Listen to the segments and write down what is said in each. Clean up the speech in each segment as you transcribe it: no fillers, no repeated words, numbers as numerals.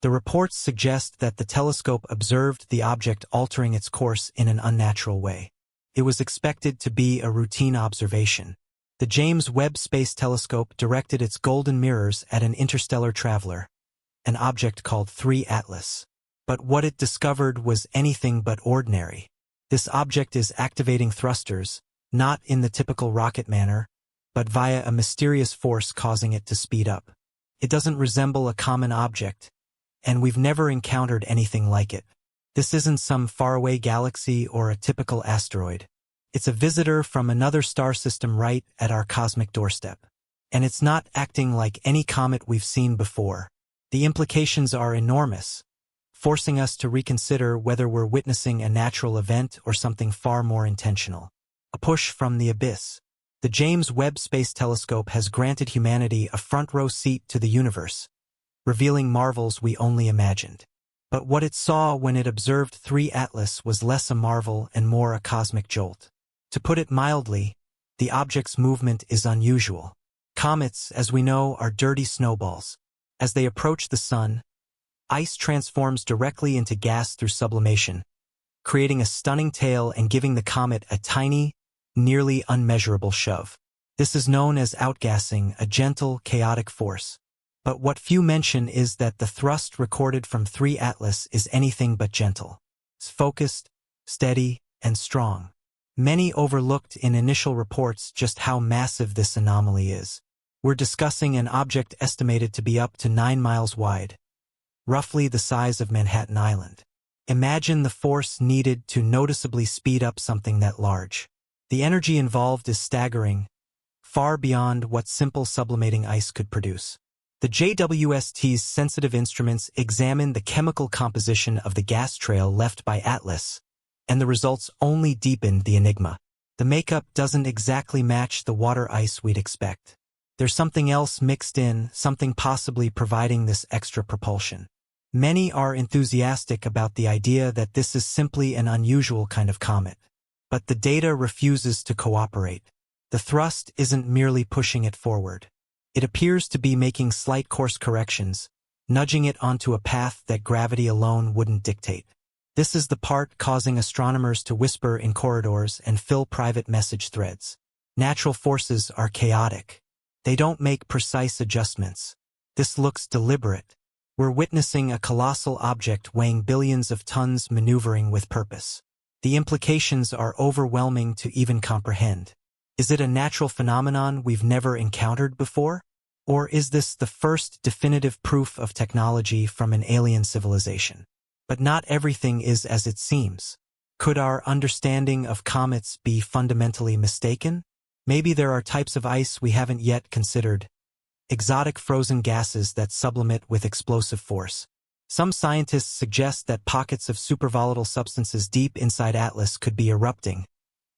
The reports suggest that the telescope observed the object altering its course in an unnatural way. It was expected to be a routine observation. The James Webb Space Telescope directed its golden mirrors at an interstellar traveler, an object called 3 Atlas. But what it discovered was anything but ordinary. This object is activating thrusters, not in the typical rocket manner, but via a mysterious force causing it to speed up. It doesn't resemble a common object, and we've never encountered anything like it. This isn't some faraway galaxy or a typical asteroid. It's a visitor from another star system right at our cosmic doorstep. And it's not acting like any comet we've seen before. The implications are enormous, forcing us to reconsider whether we're witnessing a natural event or something far more intentional. A push from the abyss. The James Webb Space Telescope has granted humanity a front-row seat to the universe, revealing marvels we only imagined. But what it saw when it observed 3 Atlas was less a marvel and more a cosmic jolt. To put it mildly, the object's movement is unusual. Comets, as we know, are dirty snowballs. As they approach the sun, ice transforms directly into gas through sublimation, creating a stunning tail and giving the comet a tiny, nearly unmeasurable shove. This is known as outgassing, a gentle, chaotic force. But what few mention is that the thrust recorded from 3 Atlas is anything but gentle. It's focused, steady, and strong. Many overlooked in initial reports just how massive this anomaly is. We're discussing an object estimated to be up to 9 miles wide, roughly the size of Manhattan Island. Imagine the force needed to noticeably speed up something that large. The energy involved is staggering, far beyond what simple sublimating ice could produce. The JWST's sensitive instruments examined the chemical composition of the gas trail left by Atlas, and the results only deepened the enigma. The makeup doesn't exactly match the water ice we'd expect. There's something else mixed in, something possibly providing this extra propulsion. Many are enthusiastic about the idea that this is simply an unusual kind of comet. But the data refuses to cooperate. The thrust isn't merely pushing it forward. It appears to be making slight course corrections, nudging it onto a path that gravity alone wouldn't dictate. This is the part causing astronomers to whisper in corridors and fill private message threads. Natural forces are chaotic. They don't make precise adjustments. This looks deliberate. We're witnessing a colossal object weighing billions of tons maneuvering with purpose. The implications are overwhelming to even comprehend. Is it a natural phenomenon we've never encountered before? Or is this the first definitive proof of technology from an alien civilization? But not everything is as it seems. Could our understanding of comets be fundamentally mistaken? Maybe there are types of ice we haven't yet considered. Exotic frozen gases that sublimate with explosive force. Some scientists suggest that pockets of supervolatile substances deep inside Atlas could be erupting,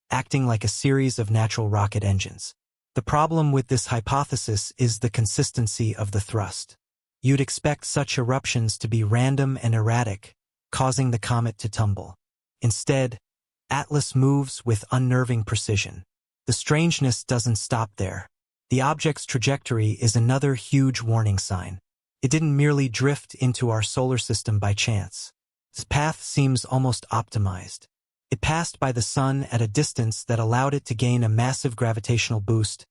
acting like a series of natural rocket engines. The problem with this hypothesis is the consistency of the thrust. You'd expect such eruptions to be random and erratic, causing the comet to tumble. Instead, Atlas moves with unnerving precision. The strangeness doesn't stop there. The object's trajectory is another huge warning sign. It didn't merely drift into our solar system by chance. Its path seems almost optimized. It passed by the sun at a distance that allowed it to gain a massive gravitational boost,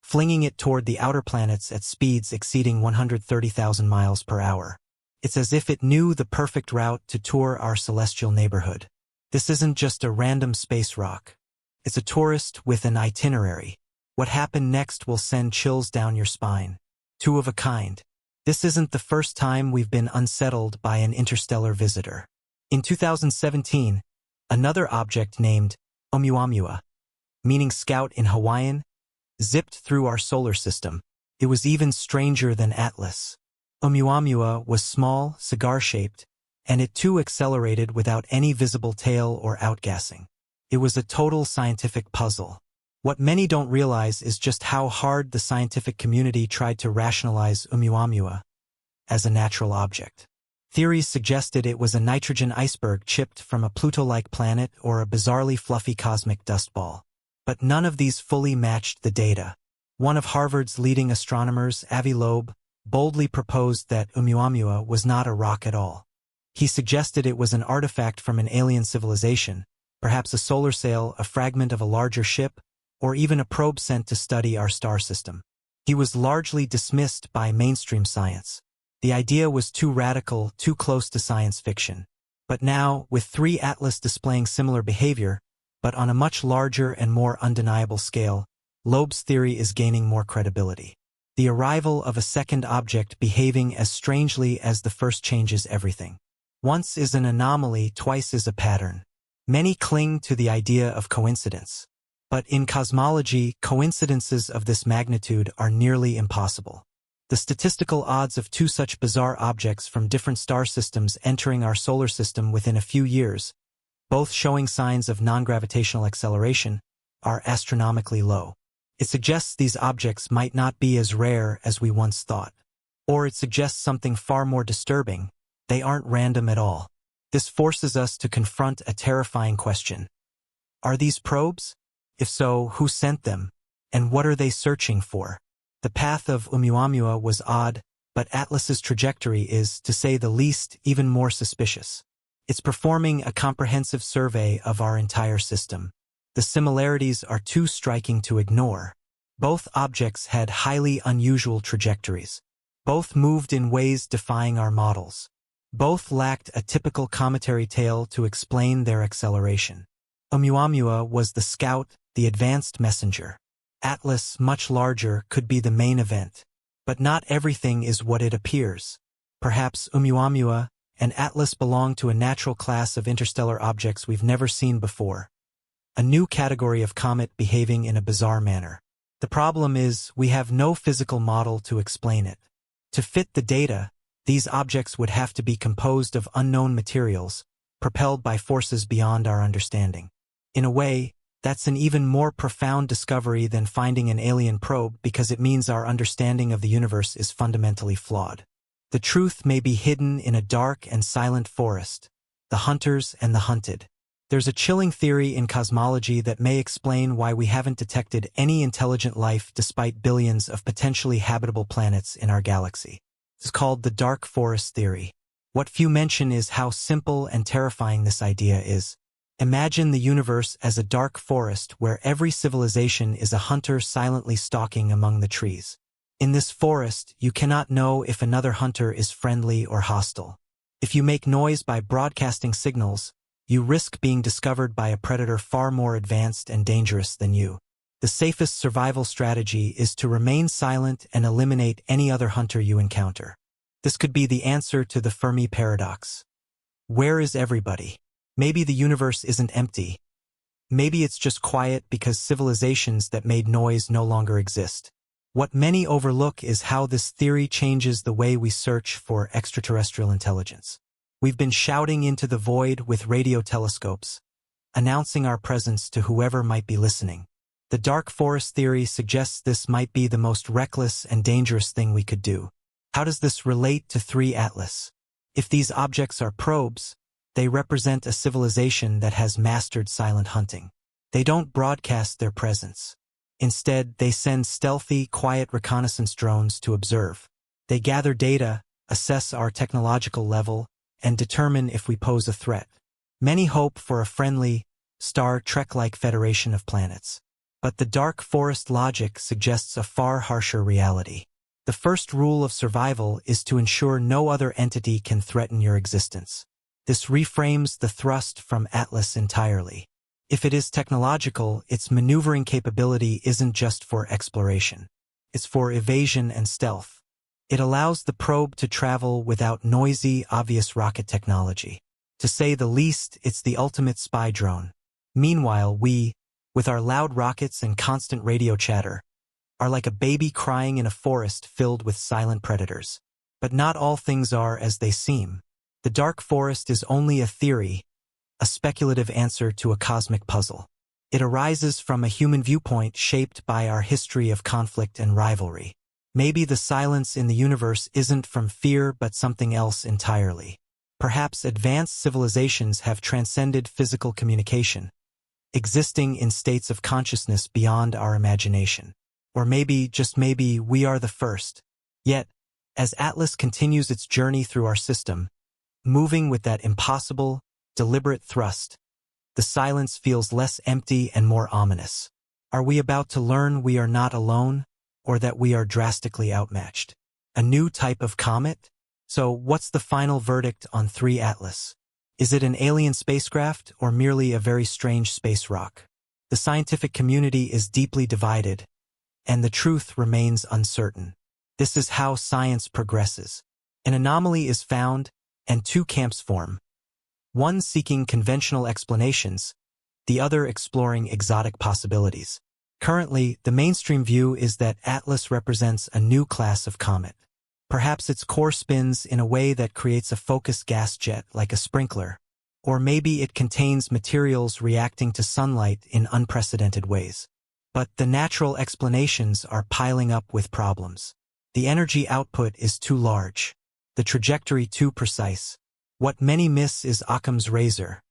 flinging it toward the outer planets at speeds exceeding 130,000 miles per hour. It's as if it knew the perfect route to tour our celestial neighborhood. This isn't just a random space rock. It's a tourist with an itinerary. What happened next will send chills down your spine. Two of a kind. This isn't the first time we've been unsettled by an interstellar visitor. In 2017, another object named Oumuamua, meaning scout in Hawaiian, zipped through our solar system. It was even stranger than Atlas. Oumuamua was small, cigar-shaped, and it too accelerated without any visible tail or outgassing. It was a total scientific puzzle. What many don't realize is just how hard the scientific community tried to rationalize Oumuamua as a natural object. Theories suggested it was a nitrogen iceberg chipped from a Pluto-like planet or a bizarrely fluffy cosmic dust ball. But none of these fully matched the data. One of Harvard's leading astronomers, Avi Loeb, boldly proposed that Oumuamua was not a rock at all. He suggested it was an artifact from an alien civilization, perhaps a solar sail, a fragment of a larger ship, or even a probe sent to study our star system. He was largely dismissed by mainstream science. The idea was too radical, too close to science fiction. But now, with 3 Atlas displaying similar behavior, but on a much larger and more undeniable scale, Loeb's theory is gaining more credibility. The arrival of a second object behaving as strangely as the first changes everything. Once is an anomaly, twice is a pattern. Many cling to the idea of coincidence. But in cosmology, coincidences of this magnitude are nearly impossible. The statistical odds of 2 such bizarre objects from different star systems entering our solar system within a few years, both showing signs of non-gravitational acceleration, are astronomically low. It suggests these objects might not be as rare as we once thought. Or it suggests something far more disturbing: they aren't random at all. This forces us to confront a terrifying question. Are these probes? If so, who sent them? And what are they searching for? The path of Oumuamua was odd, but Atlas's trajectory is, to say the least, even more suspicious. It's performing a comprehensive survey of our entire system. The similarities are too striking to ignore. Both objects had highly unusual trajectories. Both moved in ways defying our models. Both lacked a typical cometary tail to explain their acceleration. Oumuamua was the scout, the advanced messenger. Atlas, much larger, could be the main event. But not everything is what it appears. Perhaps Oumuamua and Atlas belong to a natural class of interstellar objects we've never seen before. A new category of comet behaving in a bizarre manner. The problem is, we have no physical model to explain it. To fit the data, these objects would have to be composed of unknown materials, propelled by forces beyond our understanding. In a way, that's an even more profound discovery than finding an alien probe, because it means our understanding of the universe is fundamentally flawed. The truth may be hidden in a dark and silent forest, the hunters and the hunted. There's a chilling theory in cosmology that may explain why we haven't detected any intelligent life despite billions of potentially habitable planets in our galaxy. It's called the dark forest theory. What few mention is how simple and terrifying this idea is. Imagine the universe as a dark forest where every civilization is a hunter silently stalking among the trees. In this forest, you cannot know if another hunter is friendly or hostile. If you make noise by broadcasting signals, you risk being discovered by a predator far more advanced and dangerous than you. The safest survival strategy is to remain silent and eliminate any other hunter you encounter. This could be the answer to the Fermi paradox. Where is everybody? Maybe the universe isn't empty. Maybe it's just quiet because civilizations that made noise no longer exist. What many overlook is how this theory changes the way we search for extraterrestrial intelligence. We've been shouting into the void with radio telescopes, announcing our presence to whoever might be listening. The dark forest theory suggests this might be the most reckless and dangerous thing we could do. How does this relate to 3 Atlas? If these objects are probes, they represent a civilization that has mastered silent hunting. They don't broadcast their presence. Instead, they send stealthy, quiet reconnaissance drones to observe. They gather data, assess our technological level, and determine if we pose a threat. Many hope for a friendly, Star Trek-like federation of planets. But the dark forest logic suggests a far harsher reality. The first rule of survival is to ensure no other entity can threaten your existence. This reframes the thrust from Atlas entirely. If it is technological, its maneuvering capability isn't just for exploration. It's for evasion and stealth. It allows the probe to travel without noisy, obvious rocket technology. To say the least, it's the ultimate spy drone. Meanwhile, we, with our loud rockets and constant radio chatter, are like a baby crying in a forest filled with silent predators. But not all things are as they seem. The dark forest is only a theory, a speculative answer to a cosmic puzzle. It arises from a human viewpoint shaped by our history of conflict and rivalry. Maybe the silence in the universe isn't from fear but something else entirely. Perhaps advanced civilizations have transcended physical communication, existing in states of consciousness beyond our imagination. Or maybe, just maybe, we are the first. Yet, As Atlas continues its journey through our system, moving with that impossible, deliberate thrust, the silence feels less empty and more ominous. Are we about to learn we are not alone, or that we are drastically outmatched? A new type of comet? So what's the final verdict on 3 Atlas? Is it an alien spacecraft or merely a very strange space rock? The scientific community is deeply divided, and the truth remains uncertain. This is how science progresses. An anomaly is found, and 2 camps form. One seeking conventional explanations, the other exploring exotic possibilities. Currently, the mainstream view is that Atlas represents a new class of comet. Perhaps its core spins in a way that creates a focused gas jet like a sprinkler. Or maybe it contains materials reacting to sunlight in unprecedented ways. But the natural explanations are piling up with problems. The energy output is too large. The trajectory too precise. What many miss is Occam's razor.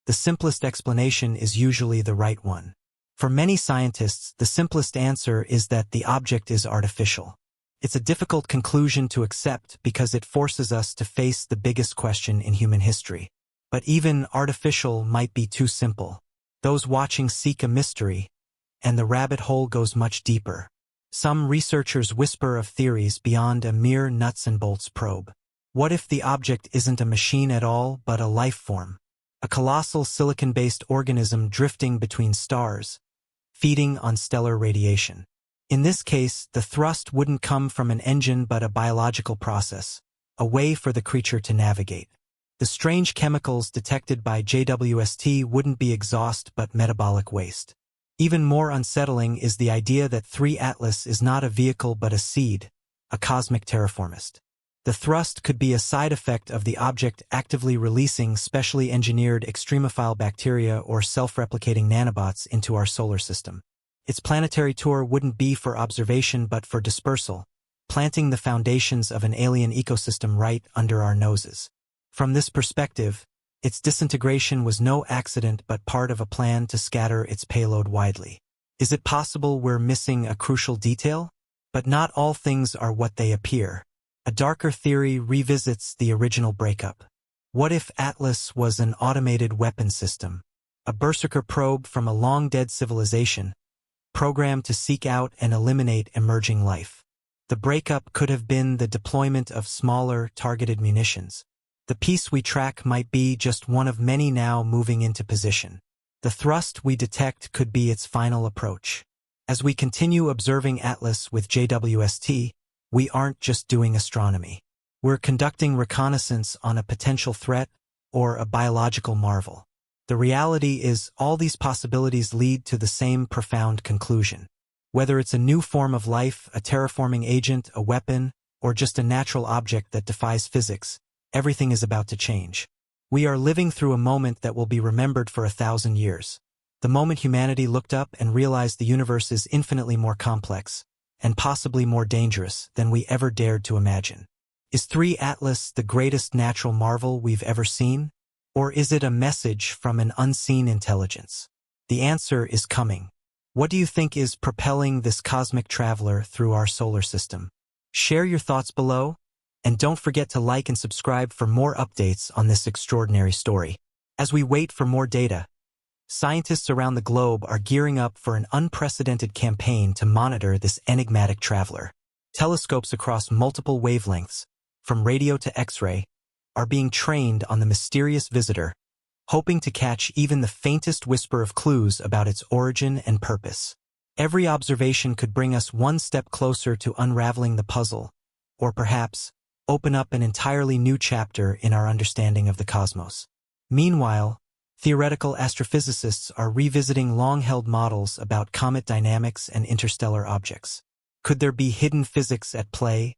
The simplest explanation is usually the right one. For many scientists, the simplest answer is that the object is artificial. It's a difficult conclusion to accept because it forces us to face the biggest question in human history. But even artificial might be too simple. Those watching seek a mystery, and the rabbit hole goes much deeper. Some researchers whisper of theories beyond a mere nuts and bolts probe. What if the object isn't a machine at all, but a life form? A colossal silicon-based organism drifting between stars, feeding on stellar radiation. In this case, the thrust wouldn't come from an engine but a biological process, a way for the creature to navigate. The strange chemicals detected by JWST wouldn't be exhaust but metabolic waste. Even more unsettling is the idea that 3 Atlas is not a vehicle but a seed, a cosmic terraformist. The thrust could be a side effect of the object actively releasing specially engineered extremophile bacteria or self-replicating nanobots into our solar system. Its planetary tour wouldn't be for observation but for dispersal, planting the foundations of an alien ecosystem right under our noses. From this perspective, its disintegration was no accident but part of a plan to scatter its payload widely. Is it possible we're missing a crucial detail? But not all things are what they appear. A darker theory revisits the original breakup. What if Atlas was an automated weapon system? A berserker probe from a long-dead civilization, programmed to seek out and eliminate emerging life. The breakup could have been the deployment of smaller, targeted munitions. The piece we track might be just one of many now moving into position. The thrust we detect could be its final approach. As we continue observing Atlas with JWST, we aren't just doing astronomy. We're conducting reconnaissance on a potential threat or a biological marvel. The reality is all these possibilities lead to the same profound conclusion. Whether it's a new form of life, a terraforming agent, a weapon, or just a natural object that defies physics, everything is about to change. We are living through a moment that will be remembered for 1,000 years. The moment humanity looked up and realized the universe is infinitely more complex, and possibly more dangerous than we ever dared to imagine. Is 3 Atlas the greatest natural marvel we've ever seen? Or is it a message from an unseen intelligence? The answer is coming. What do you think is propelling this cosmic traveler through our solar system? Share your thoughts below, and don't forget to like and subscribe for more updates on this extraordinary story. As we wait for more data, scientists around the globe are gearing up for an unprecedented campaign to monitor this enigmatic traveler. Telescopes across multiple wavelengths, from radio to X-ray, are being trained on the mysterious visitor, hoping to catch even the faintest whisper of clues about its origin and purpose. Every observation could bring us one step closer to unraveling the puzzle, or perhaps open up an entirely new chapter in our understanding of the cosmos. Meanwhile, theoretical astrophysicists are revisiting long-held models about comet dynamics and interstellar objects. Could there be hidden physics at play,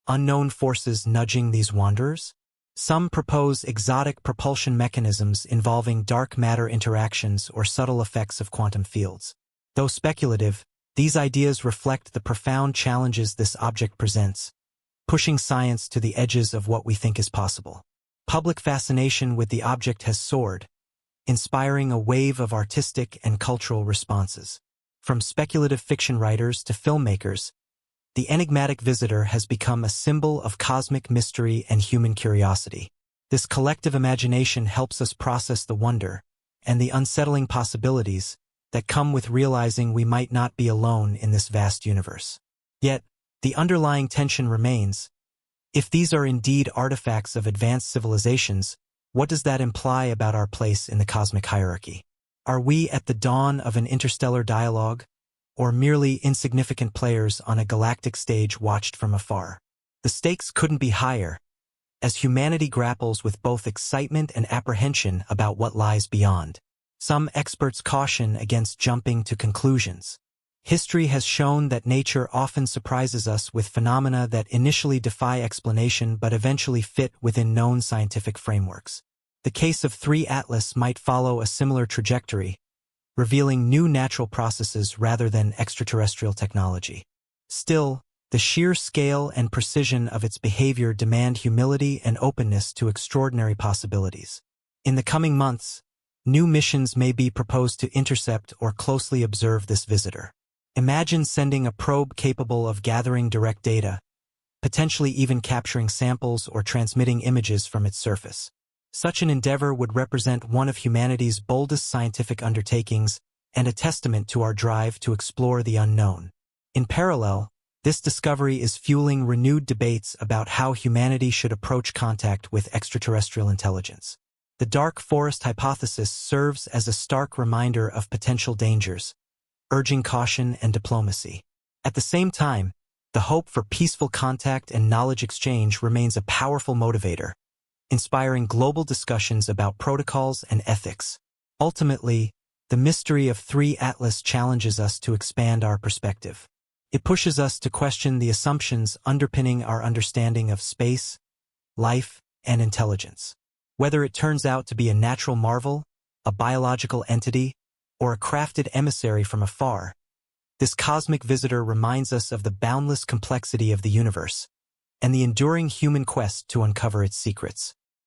unknown forces nudging these wanderers? Some propose exotic propulsion mechanisms involving dark matter interactions or subtle effects of quantum fields. Though speculative, these ideas reflect the profound challenges this object presents, pushing science to the edges of what we think is possible. Public fascination with the object has soared, inspiring a wave of artistic and cultural responses. From speculative fiction writers to filmmakers, The enigmatic visitor has become a symbol of cosmic mystery and human curiosity. This collective imagination helps us process the wonder and the unsettling possibilities that come with realizing we might not be alone in this vast universe. Yet, the underlying tension remains. If these are indeed artifacts of advanced civilizations, what does that imply about our place in the cosmic hierarchy? Are we at the dawn of an interstellar dialogue, or merely insignificant players on a galactic stage watched from afar? The stakes couldn't be higher, as humanity grapples with both excitement and apprehension about what lies beyond. Some experts caution against jumping to conclusions. History has shown that nature often surprises us with phenomena that initially defy explanation but eventually fit within known scientific frameworks. The case of 3 Atlas might follow a similar trajectory, revealing new natural processes rather than extraterrestrial technology. Still, the sheer scale and precision of its behavior demand humility and openness to extraordinary possibilities. In the coming months, new missions may be proposed to intercept or closely observe this visitor. Imagine sending a probe capable of gathering direct data, potentially even capturing samples or transmitting images from its surface. Such an endeavor would represent one of humanity's boldest scientific undertakings and a testament to our drive to explore the unknown. In parallel, this discovery is fueling renewed debates about how humanity should approach contact with extraterrestrial intelligence. The dark forest hypothesis serves as a stark reminder of potential dangers, urging caution and diplomacy. At the same time, the hope for peaceful contact and knowledge exchange remains a powerful motivator, inspiring global discussions about protocols and ethics. Ultimately, the mystery of 3 Atlas challenges us to expand our perspective. It pushes us to question the assumptions underpinning our understanding of space, life, and intelligence. Whether it turns out to be a natural marvel, a biological entity, or a crafted emissary from afar, this cosmic visitor reminds us of the boundless complexity of the universe and the enduring human quest to uncover its secrets.